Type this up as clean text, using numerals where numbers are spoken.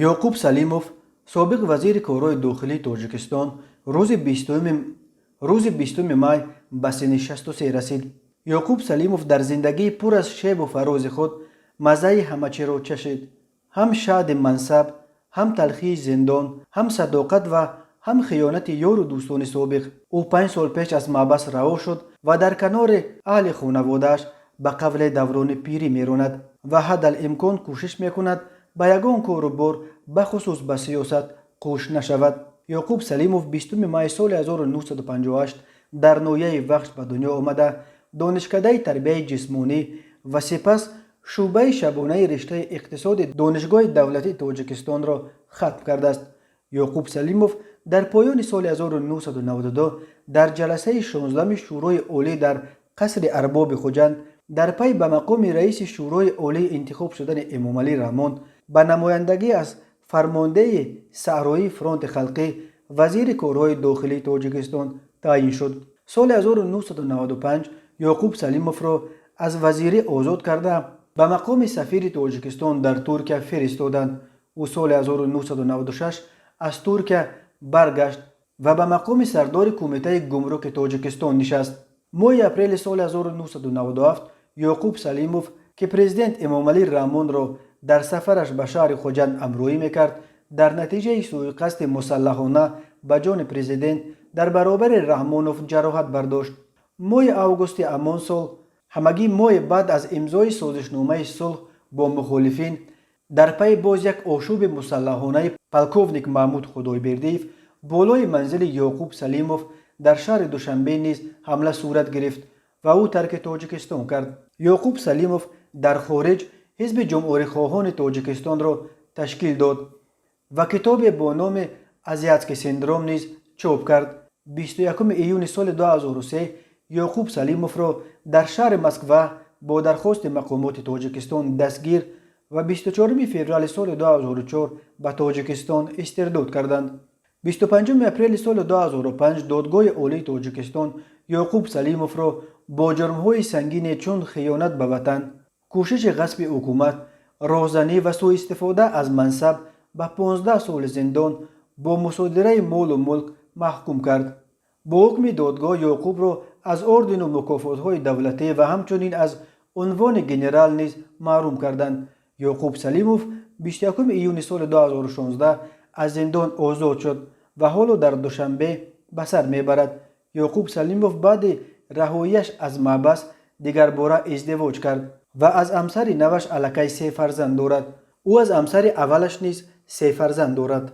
یعقوب سلیموف سابق وزیر کارهای داخلی تاجیکستان روز 20 مای به سن 63 رسید. یعقوب سلیموف در زندگی پر از شیب و فراز خود مزه همه چی را چشید. هم شاد منصب، هم تلخی زندان، هم صداقت و هم خیانت یار و دوستان سابق. او 5 سال پیش از محبس رها شد و در کنار اهل خانواده‌اش به قبل دوران پیری میراند و حد الامکان کوشش میکند به یگان کار و بار بخصوص به سیاست کوش نشود. یعقوب سلیموف 20 مای سال 1958 در نویه وخش به دنیا آمده دانشکده تربیت جسمانی و سپس شعبه شبانه رشته اقتصاد دانشگاه دولتی تاجیکستان را ختم کرده است. یعقوب سلیموف در پایان سال 1992 در جلسه 16 شورای عالی در قصر ارباب خوجند در پی به مقام رئیس شورای عالی انتخاب شدن امامعلی رحمان به نمایندگی از فرمانده صحرایی فرانت خلقی وزیر کارهای داخلی تاجیکستان تعیین شد. سال 1995 یعقوب سلیموف را از وزیری آزاد کرده به مقام سفیر تاجیکستان در ترکیه فرستادند. او سال 1996 از ترکیه برگشت و به مقام سردار کمیته گمرک تاجیکستان نشست. ماه اپریل سال 1997 یعقوب سلیموف که پرزیدنت امامعلی رحمان را در سفرش به شهر خوجند همراهی میکرد در نتیجه سوءقصد مسلحانه به جان پرزیدنت در برابر رحمانوف جراحت برداشت. ماه اوگوست همان سال همگی ماه بعد از امضای سازشنامه صلح با مخالفین در پی باز یک آشوب مسلحانه پلکوونیک محمود خدایبردیف بالای منزل یعقوب سلیموف در شهر دوشنبه نیز حمله صورت گرفت و او ترک تاجیکستان کرد. یعقوب سلیموف در خارج حزب جمهوری خواهان تاجیکستان را تشکیل داد و کتابی با نام ازیاتسکی سندروم نیز چاپ کرد. 21 ایون سال 2003 یعقوب سلیموف را در شهر مسکو با درخواست مقامات تاجیکستان دستگیر و 24 فوریه سال 2004 به تاجیکستان استرداد کردند. 25 اپریل سال 2005 دادگاه عالی تاجیکستان یعقوب سلیموف را با جرم‌های سنگین چون خیانت به وطن، کوشش غصب حکومت، راهزنی و سوء استفاده از منصب به 15 سال زندان با مصادره مال و ملک محکوم کرد. با حکم دادگاه یعقوب را از اردن و مکافات‌های دولتی و همچنین از عنوان گنرال نیز محروم کردند. یعقوب سلیموف 21 ایون سال 2016 از زندان آزاد شد و حالا در دوشنبه به سر میبرد. یعقوب سلیموف بعد رهاییش از محبس دیگر باره ازدواج کرد و از همسر نوش الکی 3 فرزند دارد. او از همسر اولش نیز 3 فرزند دارد.